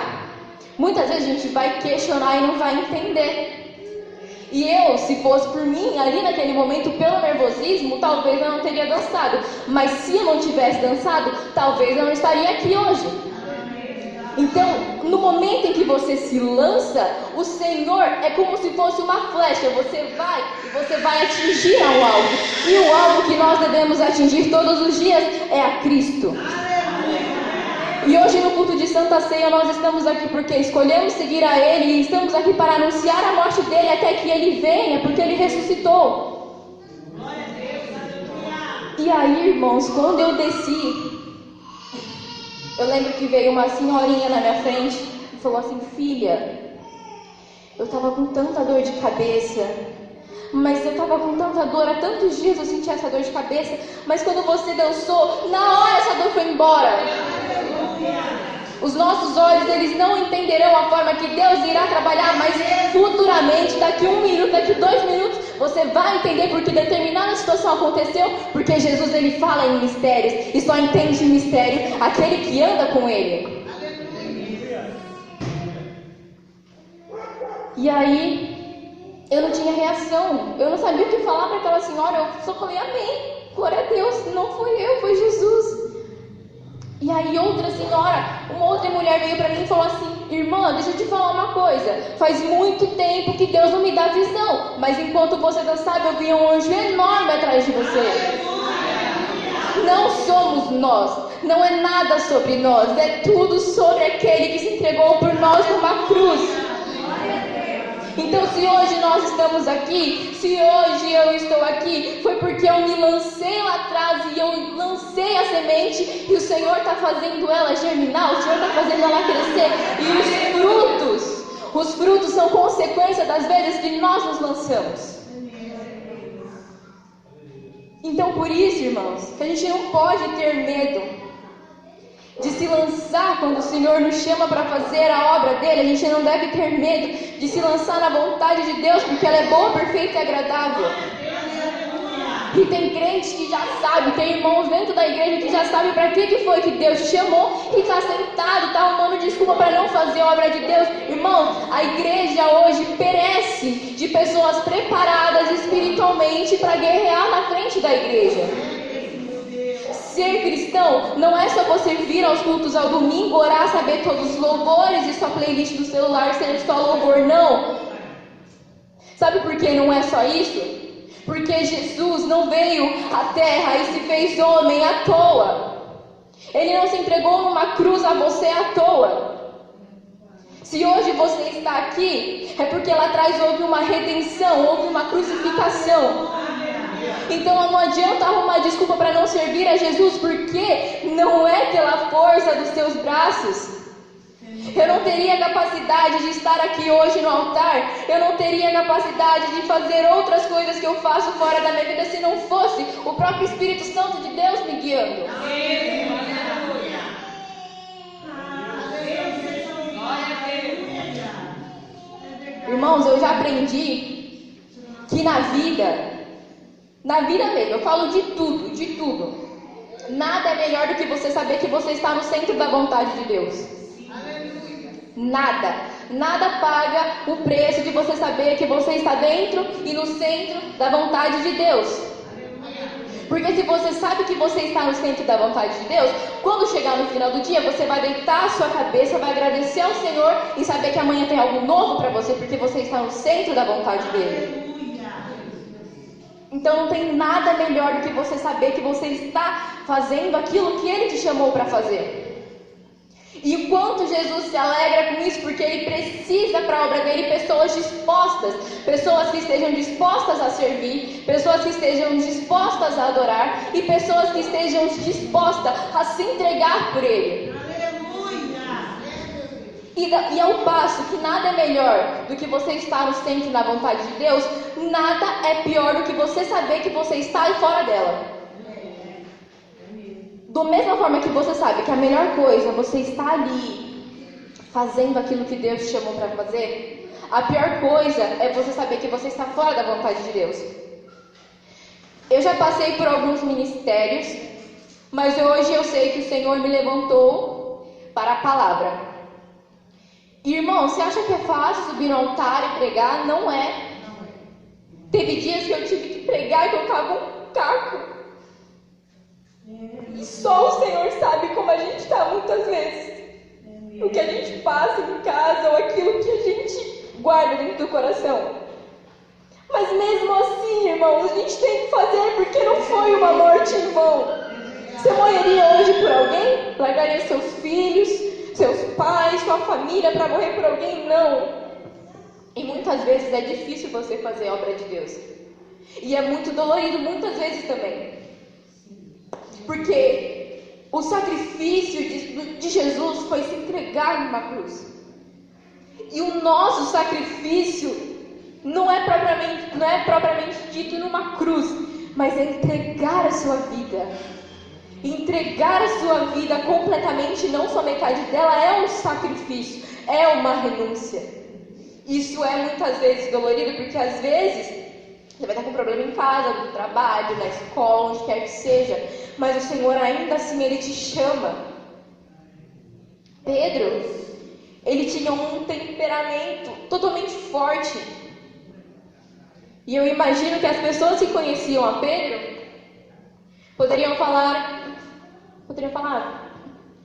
Muitas vezes a gente vai questionar e não vai entender. E eu, se fosse por mim, ali naquele momento, pelo nervosismo, talvez eu não teria dançado. Mas se eu não tivesse dançado, talvez eu não estaria aqui hoje. Então, no momento em que você se lança, o Senhor é como se fosse uma flecha. Você vai atingir ao alvo. E o alvo que nós devemos atingir todos os dias é a Cristo. E hoje no culto de Santa Ceia nós estamos aqui porque escolhemos seguir a Ele e estamos aqui para anunciar a morte dEle até que Ele venha, porque Ele ressuscitou. E aí, irmãos, quando eu desci, eu lembro que veio uma senhorinha na minha frente e falou assim, filha, eu estava com tanta dor de cabeça, mas eu estava com tanta dor, há tantos dias eu senti essa dor de cabeça, mas quando você dançou, na hora essa dor foi embora. Os nossos olhos, eles não entenderão a forma que Deus irá trabalhar, mas futuramente, daqui 1 minuto, daqui 2 minutos, você vai entender porque determinada situação aconteceu, porque Jesus, ele fala em mistérios, e só entende mistério aquele que anda com Ele. E aí, eu não tinha reação, eu não sabia o que falar para aquela senhora, eu só falei amém, glória a Deus, não foi eu, foi Jesus. E aí uma outra mulher veio para mim e falou assim, irmã, deixa eu te falar uma coisa, faz muito tempo que Deus não me dá visão, mas enquanto você dançava eu vi um anjo enorme atrás de você. Não somos nós, não é nada sobre nós, é tudo sobre aquele que se entregou por nós numa cruz. Então, se hoje nós estamos aqui, se hoje eu estou aqui, foi porque eu me lancei lá atrás e eu lancei a semente e o Senhor está fazendo ela germinar, o Senhor está fazendo ela crescer. E os frutos são consequência das vezes que nós nos lançamos. Então, por isso, irmãos, que a gente não pode ter medo de se lançar quando o Senhor nos chama para fazer a obra dele. A gente não deve ter medo de se lançar na vontade de Deus, porque ela é boa, perfeita e agradável. E tem crente que já sabe, tem irmãos dentro da igreja que já sabe para que foi que Deus te chamou e está sentado, está arrumando desculpa para não fazer a obra de Deus. Irmãos, a igreja hoje perece de pessoas preparadas espiritualmente para guerrear na frente da igreja. Ser cristão não é só você vir aos cultos ao domingo, orar, saber todos os louvores e sua playlist do celular ser só louvor, não. Sabe por que não é só isso? Porque Jesus não veio à terra e se fez homem à toa. Ele não se entregou numa cruz a você à toa. Se hoje você está aqui, é porque lá atrás houve uma redenção, houve uma crucificação. Então não adianta arrumar desculpa para não servir a Jesus, porque não é pela força dos seus braços. Eu não teria capacidade de estar aqui hoje no altar, eu não teria capacidade de fazer outras coisas que eu faço fora da minha vida se não fosse o próprio Espírito Santo de Deus me guiando. Irmãos, eu já aprendi que na vida Na vida mesmo, eu falo de tudo, de tudo. Nada é melhor do que você saber que você está no centro da vontade de Deus. Nada. Nada paga o preço de você saber que você está dentro e no centro da vontade de Deus. Porque se você sabe que você está no centro da vontade de Deus, quando chegar no final do dia, você vai deitar a sua cabeça, vai agradecer ao Senhor e saber que amanhã tem algo novo para você, porque você está no centro da vontade dele. Então não tem nada melhor do que você saber que você está fazendo aquilo que Ele te chamou para fazer. E o quanto Jesus se alegra com isso, porque Ele precisa para a obra dele pessoas dispostas, pessoas que estejam dispostas a servir, pessoas que estejam dispostas a adorar e pessoas que estejam dispostas a se entregar por Ele. E ao passo que nada é melhor do que você estar no centro da vontade de Deus, nada é pior do que você saber que você está fora dela. Da mesma forma que você sabe que a melhor coisa é você estar ali fazendo aquilo que Deus te chamou para fazer, a pior coisa é você saber que você está fora da vontade de Deus. Eu já passei por alguns ministérios, mas hoje eu sei que o Senhor me levantou para a palavra. Irmão, você acha que é fácil subir no altar e pregar? Não é. Teve dias que eu tive que pregar e eu estava um caco. E só o Senhor sabe como a gente está muitas vezes. O que a gente passa em casa ou aquilo que a gente guarda dentro do coração. Mas mesmo assim, irmãos, a gente tem que fazer porque não foi uma morte em vão. Você morreria hoje por alguém? Largaria seus filhos, seus pais, sua família para morrer por alguém? Não. E muitas vezes é difícil você fazer a obra de Deus. E é muito dolorido muitas vezes também. Porque o sacrifício de Jesus foi se entregar numa cruz. E o nosso sacrifício não é propriamente dito numa cruz, mas é entregar a sua vida. Entregar a sua vida completamente, não só metade dela, é um sacrifício, é uma renúncia. Isso é muitas vezes dolorido, porque às vezes você vai estar com problema em casa, no trabalho, na escola, onde quer que seja. Mas o Senhor ainda assim, Ele te chama. Pedro, ele tinha um temperamento totalmente forte. E eu imagino que as pessoas que conheciam a Pedro poderiam falar,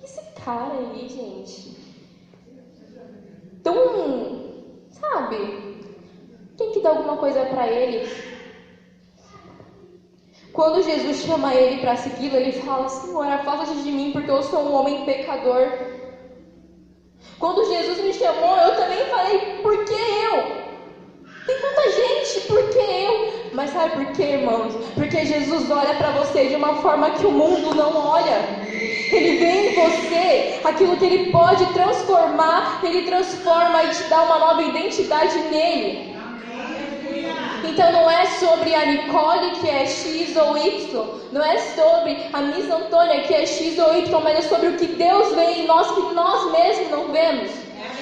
esse cara aí, gente, tão, sabe, tem que dar alguma coisa para ele. Quando Jesus chama ele para segui-lo, ele fala: Senhor, afasta-te de mim, porque eu sou um homem pecador. Quando Jesus me chamou, eu também falei: por que eu? Tem tanta gente, por que eu? Mas sabe por quê, irmãos? Porque Jesus olha para você de uma forma que o mundo não olha. Ele vê em você aquilo que Ele pode transformar, Ele transforma e te dá uma nova identidade nele. Então não é sobre a Nicole que é X ou Y, não é sobre a Miss Antônia que é X ou Y, mas é sobre o que Deus vê em nós que nós mesmos não vemos.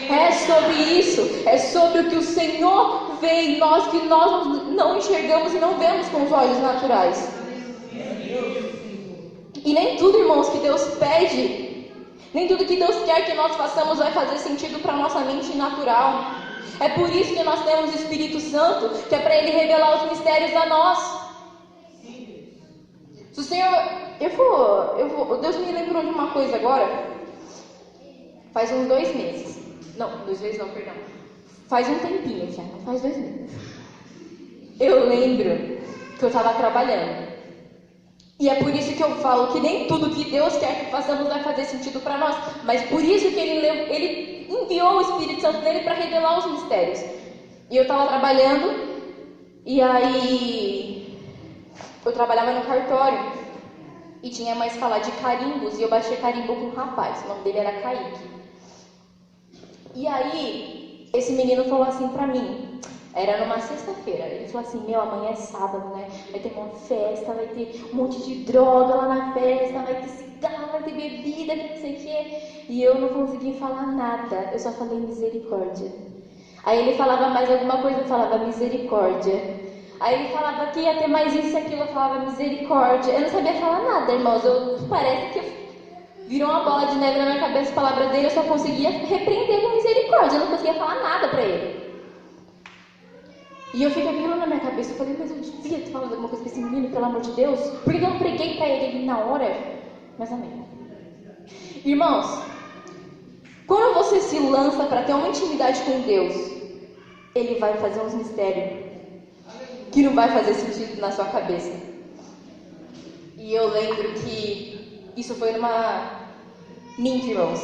É sobre isso, é sobre o que o Senhor vê em nós que nós não enxergamos e não vemos com os olhos naturais. E nem tudo, irmãos, que Deus pede, nem tudo que Deus quer que nós façamos vai fazer sentido para a nossa mente natural. É por isso que nós temos o Espírito Santo, que é para Ele revelar os mistérios a nós. Se o Senhor... Deus me lembrou de uma coisa agora. Faz uns 2 meses. Não, 2 meses não, perdão. Faz um tempinho já, não faz 2 meses. Eu lembro que eu estava trabalhando. E é por isso que eu falo que nem tudo que Deus quer que façamos vai fazer sentido para nós. Mas por isso que Ele enviou o Espírito Santo nele para revelar os mistérios. E eu estava trabalhando, e aí eu trabalhava no cartório, e tinha uma escala de carimbos, e eu baixei carimbo com um rapaz, o nome dele era Kaique. E aí, esse menino falou assim pra mim, era numa sexta-feira, ele falou assim: meu, amanhã é sábado, né? Vai ter uma festa, vai ter um monte de droga lá na festa, vai ter cigarro, vai ter bebida, não sei o quê. E eu não consegui falar nada, eu só falei misericórdia. Aí ele falava mais alguma coisa, eu falava misericórdia. Aí ele falava que ia ter mais isso e aquilo, eu falava misericórdia. Eu não sabia falar nada, irmãos. Parece que virou uma bola de neve na minha cabeça a palavra dele, eu só conseguia repreender com misericórdia, eu não conseguia falar nada pra ele. E eu fiquei aquilo na minha cabeça, eu falei, mas eu devia ter falado alguma coisa pra esse menino, pelo amor de Deus. Por que eu não preguei pra ele na hora? Mas amém. Irmãos, quando você se lança para ter uma intimidade com Deus, Ele vai fazer uns mistérios que não vai fazer sentido na sua cabeça. E eu lembro que isso foi Minto, irmãos.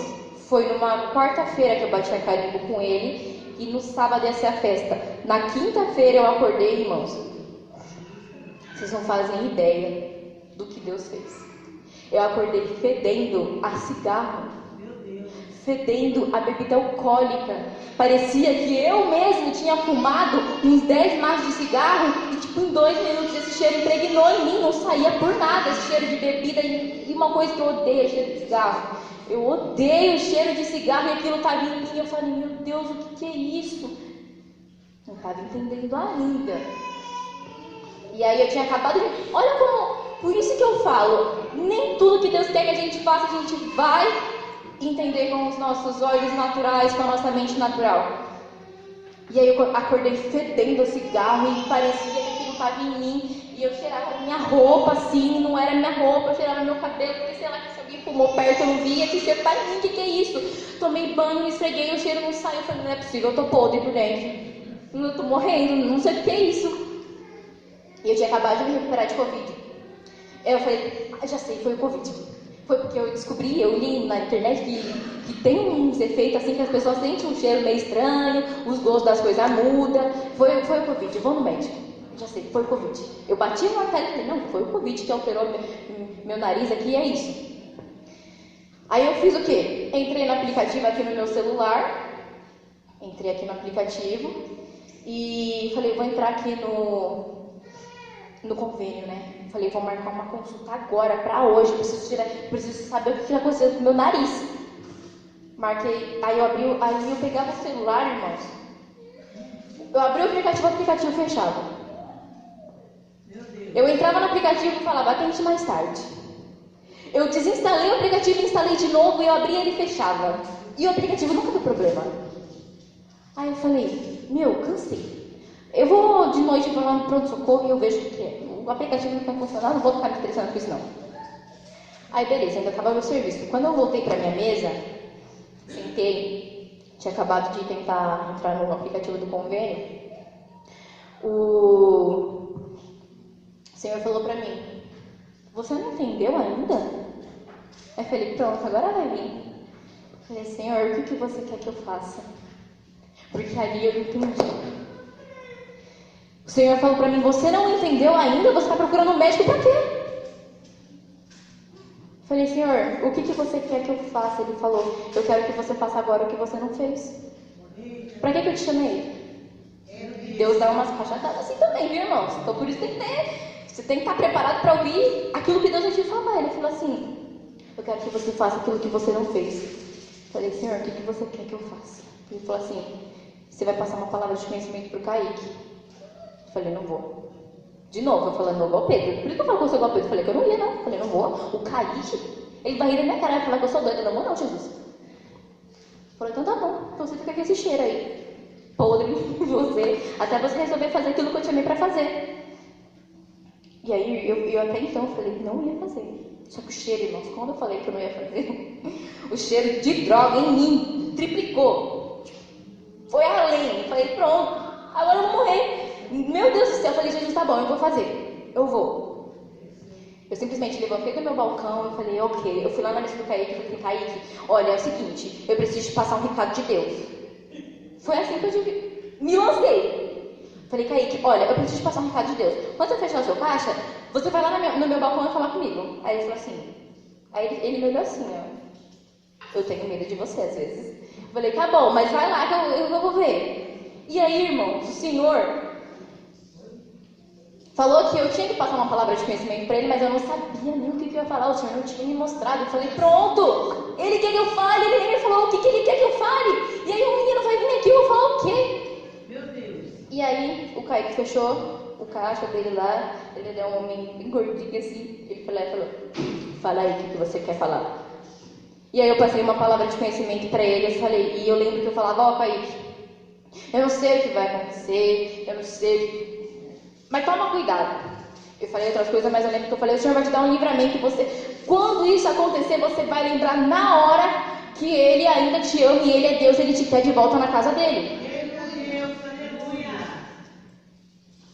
Foi numa quarta-feira que eu bati a carimbo com ele e no sábado ia ser a festa. Na quinta-feira eu acordei, irmãos. Vocês não fazem ideia do que Deus fez. Eu acordei fedendo a cigarro, fedendo a bebida alcoólica. Parecia que eu mesmo tinha fumado uns 10 maços de cigarro e em 2 minutos esse cheiro impregnou em mim, não saía por nada esse cheiro de bebida. E uma coisa que eu odeio é cheiro de cigarro. Eu odeio o cheiro de cigarro e aquilo estava em mim. Eu falei, meu Deus, o que é isso? Não estava entendendo ainda. E aí eu tinha acabado de... Olha como... Por isso que eu falo, nem tudo que Deus quer que a gente faça, a gente vai entender com os nossos olhos naturais, com a nossa mente natural. E aí eu acordei fedendo cigarro e parecia que aquilo estava em mim. E eu cheirava minha roupa assim, não era minha roupa, eu cheirava meu cabelo, porque sei lá, que se alguém fumou perto eu não via, que cheiro para mim, o que é isso? Tomei banho, me esfreguei, o cheiro não saiu, eu falei, não é possível, eu tô podre por dentro. Eu tô morrendo, não sei o que é isso. E eu tinha acabado de me recuperar de Covid. Eu falei, já sei, foi o Covid. Foi porque eu descobri, eu li na internet que tem uns efeitos assim que as pessoas sentem um cheiro meio estranho, os gostos das coisas mudam. Foi o Covid, eu vou no médico. Já sei, foi o Covid. Eu bati no martelo e falei, não, foi o Covid que alterou meu nariz aqui, é isso. Aí eu fiz o quê? Entrei no aplicativo aqui no meu celular. Entrei aqui no aplicativo e falei, vou entrar aqui no convênio, né? Falei, vou marcar uma consulta agora, pra hoje. Preciso saber o que aconteceu com o meu nariz. Marquei, aí eu pegava o celular, irmãos. Eu abri o aplicativo fechava. Eu entrava no aplicativo e falava, atende mais tarde. Eu desinstalei o aplicativo, instalei de novo e eu abria ele e fechava. E o aplicativo nunca deu problema. Aí eu falei, cansei. Eu vou de noite para lá no pronto-socorro e eu vejo o que é. O aplicativo não está funcionando, não vou ficar me estressando com isso não. Aí beleza, ainda acabava o serviço. Quando eu voltei para minha mesa, sentei, tinha acabado de tentar entrar no aplicativo do convênio, o Senhor falou para mim, você não entendeu ainda? Eu falei, pronto, agora vai vir. Eu falei, Senhor, o que você quer que eu faça? Porque ali eu entendi. O Senhor falou para mim, você não entendeu ainda? Você está procurando um médico para quê? Eu falei, Senhor, o que você quer que eu faça? Ele falou, eu quero que você faça agora o que você não fez. Para que eu te chamei? Deus dá umas rachadadas assim também, viu, irmãos? Então por isso você tem que estar preparado para ouvir aquilo que Deus vai te falar. Ele falou assim, eu quero que você faça aquilo que você não fez. Eu falei, Senhor, o que você quer que eu faça? Ele falou assim, você vai passar uma palavra de conhecimento para o Kaique. Eu falei, não vou. De novo, eu falando, não igual Pedro. Por que eu falo que eu sou igual Pedro? Eu falei que eu não ia, não. Eu falei, não vou. O Kaique, ele vai rir da minha cara e falar que eu sou doida. Não vou, não, Jesus. Eu falei, então tá bom. Então você fica com esse cheiro aí. Podre em você. Até você resolver fazer aquilo que eu te chamei pra fazer. E aí, eu até então falei que não ia fazer. Só que o cheiro, irmãos, quando eu falei que eu não ia fazer, o cheiro de droga em mim triplicou. Foi além. Eu falei, pronto. Agora eu vou morrer. Meu Deus do céu, eu falei, Jesus, tá bom, eu vou fazer. Eu vou. Eu simplesmente levantei do meu balcão e falei, ok. Eu fui lá na mesa do Kaique e falei, Kaique, olha, é o seguinte, eu preciso te passar um recado de Deus. Foi assim que eu me lancei. Falei, Kaique, olha, eu preciso te passar um recado de Deus. Quando você fechar o seu caixa, você vai lá no meu balcão e falar comigo. Aí ele falou assim, aí ele me olhou assim, ó. Eu tenho medo de você às vezes. Eu falei, tá bom, mas vai lá que eu vou ver. E aí, irmãos, o Senhor falou que eu tinha que passar uma palavra de conhecimento para ele, mas eu não sabia nem o que eu ia falar. O Senhor não tinha me mostrado. Eu falei, pronto, ele quer que eu fale. Ele nem me falou o que ele quer que eu fale. E aí o menino vai vir aqui, eu vou falar o quê? Meu Deus. E aí o Kaique fechou caixa dele lá, ele é um homem bem gordinho assim, ele falou, fala aí o que você quer falar. E aí eu passei uma palavra de conhecimento para ele, e eu lembro que eu falava, Kaique, eu não sei o que vai acontecer, eu não sei, mas toma cuidado. Eu falei outras coisas, mas eu lembro que eu falei, o Senhor vai te dar um livramento, quando isso acontecer, você vai lembrar na hora que Ele ainda te ama e Ele é Deus, Ele te quer de volta na casa dele.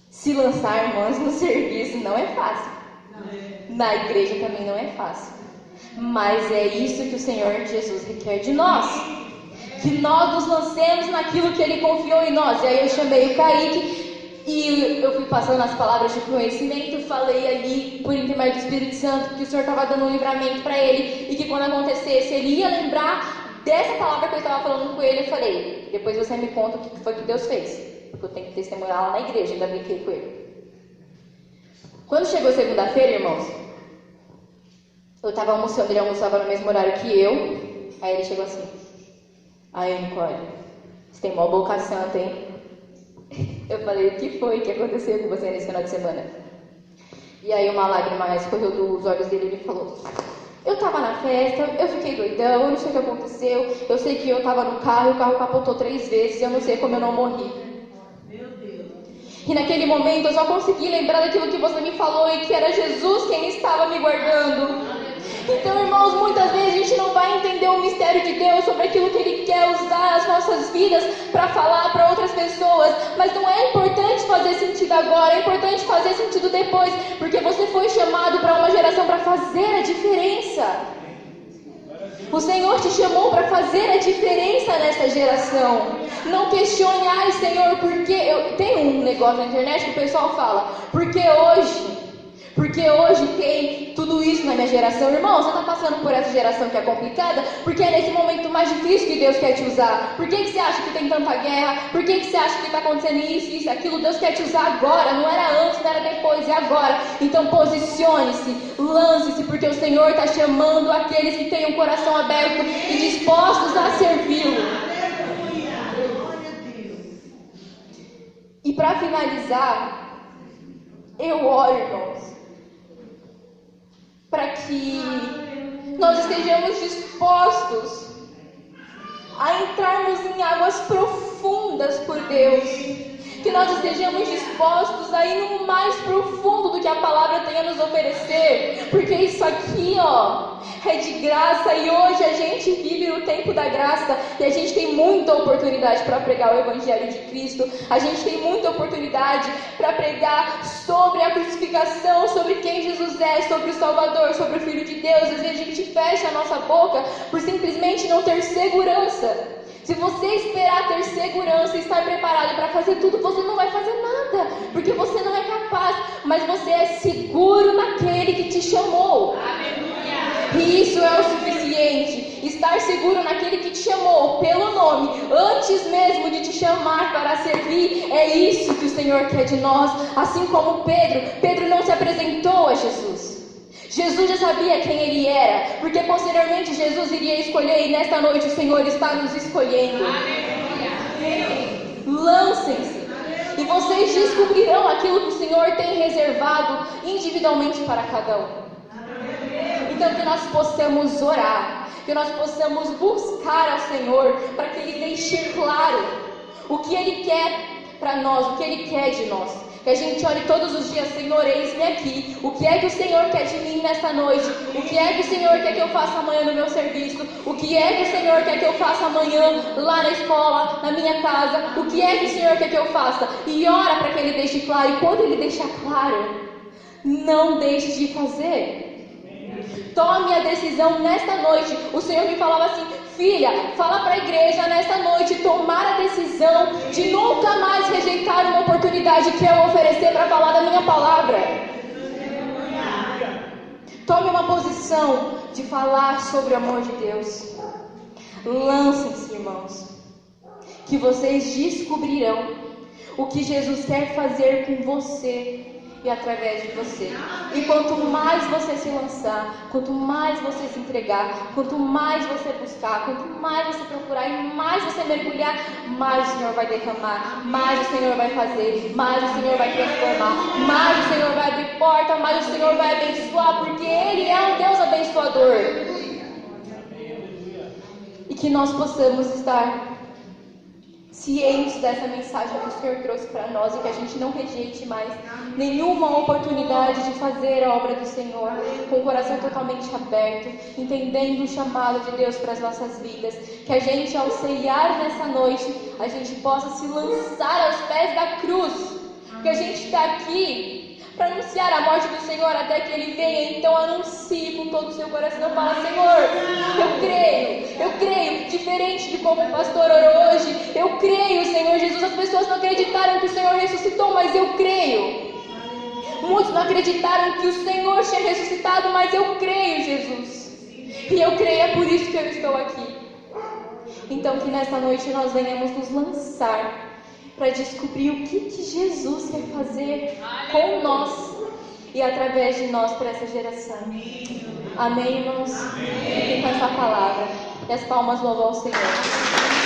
Se lançar, irmãs, no serviço não é fácil. Na igreja também não é fácil. Mas é isso que o Senhor Jesus requer de nós. Que nós nos lancemos naquilo que Ele confiou em nós. E aí eu chamei o Kaique e eu fui passando as palavras de conhecimento, falei ali por intermédio do Espírito Santo que o Senhor estava dando um livramento para ele e que quando acontecesse ele ia lembrar dessa palavra que eu estava falando com ele. Eu falei, depois você me conta o que foi que Deus fez, porque eu tenho que testemunhar lá na igreja. Ainda brinquei com ele. Quando chegou segunda-feira, irmãos, eu estava almoçando, ele almoçava no mesmo horário que eu. Aí ele chegou assim, aí Nicole, você tem uma boca santa, hein? Eu falei, o que foi que aconteceu com você nesse final de semana? E aí uma lágrima escorreu dos olhos dele e ele falou, eu tava na festa, eu fiquei doidão, eu não sei o que aconteceu, eu sei que eu tava no carro e o carro capotou 3 vezes, eu não sei como eu não morri. Meu Deus. E naquele momento eu só consegui lembrar daquilo que você me falou e que era Jesus quem estava me guardando. Então, irmãos, muitas vezes a gente não vai entender o mistério de Deus sobre aquilo que Ele quer usar as nossas vidas para falar para outras pessoas. Mas não é importante fazer sentido agora, é importante fazer sentido depois, porque você foi chamado para uma geração para fazer a diferença. O Senhor te chamou para fazer a diferença nessa geração. Não questione, ai Senhor, por quê? Tem um negócio na internet que o pessoal fala, porque hoje tem tudo isso na minha geração. Irmão, você está passando por essa geração que é complicada, porque é nesse momento mais difícil que Deus quer te usar. Por que você acha que tem tanta guerra? Por que você acha que está acontecendo isso, aquilo? Deus quer te usar agora, não era antes, não era depois, é agora. Então posicione-se, lance-se, porque o Senhor está chamando aqueles que têm um coração aberto e dispostos a servi-lo. E para finalizar, eu oro, irmãos, para que nós estejamos dispostos a entrarmos em águas profundas por Deus, que nós estejamos dispostos a ir no mais profundo do que a palavra tem a nos oferecer, porque isso aqui, é de graça, e hoje a gente vive no tempo da graça, e a gente tem muita oportunidade para pregar o Evangelho de Cristo, a gente tem muita oportunidade para pregar sobre a crucificação, sobre quem Jesus é, sobre o Salvador, sobre o Filho de Deus. Às vezes a gente fecha a nossa boca por simplesmente não ter segurança. Se você esperar ter segurança e estar preparado para fazer tudo, você não vai fazer nada, porque você não é capaz, mas você é seguro naquele que te chamou. E isso é o suficiente. Estar seguro naquele que te chamou pelo nome, antes mesmo de te chamar para servir. É isso que o Senhor quer de nós. Assim como Pedro não se apresentou a Jesus. Jesus já sabia quem Ele era, porque posteriormente Jesus iria escolher, e nesta noite o Senhor está nos escolhendo. Lancem-se, e vocês descobrirão aquilo que o Senhor tem reservado individualmente para cada um. Então que nós possamos orar, que nós possamos buscar ao Senhor, para que Ele deixe claro o que Ele quer para nós, o que Ele quer de nós. Que a gente ore todos os dias, Senhor, eis-me aqui. O que é que o Senhor quer de mim nesta noite? O que é que o Senhor quer que eu faça amanhã no meu serviço? O que é que o Senhor quer que eu faça amanhã lá na escola, na minha casa? O que é que o Senhor quer que eu faça? E ora para que Ele deixe claro. E quando Ele deixar claro, não deixe de fazer. Tome a decisão nesta noite. O Senhor me falava assim: filha, fala para a igreja nesta noite tomar a decisão de nunca mais rejeitar uma oportunidade que eu oferecer para falar da minha palavra. Tome uma posição de falar sobre o amor de Deus. Lancem-se, irmãos, que vocês descobrirão o que Jesus quer fazer com você e através de você. E quanto mais você se lançar, quanto mais você se entregar, quanto mais você buscar, quanto mais você procurar e mais você mergulhar, mais o Senhor vai derramar, mais o Senhor vai fazer, mais o Senhor vai transformar, mais o Senhor vai abrir porta, mais o Senhor vai abençoar, porque Ele é um Deus abençoador. E que nós possamos estar cientes dessa mensagem que o Senhor trouxe para nós e que a gente não rejeite mais nenhuma oportunidade de fazer a obra do Senhor com o coração totalmente aberto, entendendo o chamado de Deus para as nossas vidas. Que a gente, ao ceiar nessa noite, a gente possa se lançar aos pés da cruz, porque a gente está aqui para anunciar a morte do Senhor até que Ele venha. Então anuncie com todo o seu coração, fala: Senhor, eu creio, diferente de como o pastor orou hoje, eu creio, Senhor Jesus. As pessoas não acreditaram que o Senhor ressuscitou, mas eu creio. Muitos não acreditaram que o Senhor tinha ressuscitado, mas eu creio, Jesus. E eu creio, é por isso que eu estou aqui. Então que nesta noite nós venhamos nos lançar para descobrir o que Jesus quer fazer com nós e através de nós para essa geração. Amém, irmãos? Fiquem com essa palavra. E as palmas louvam ao Senhor.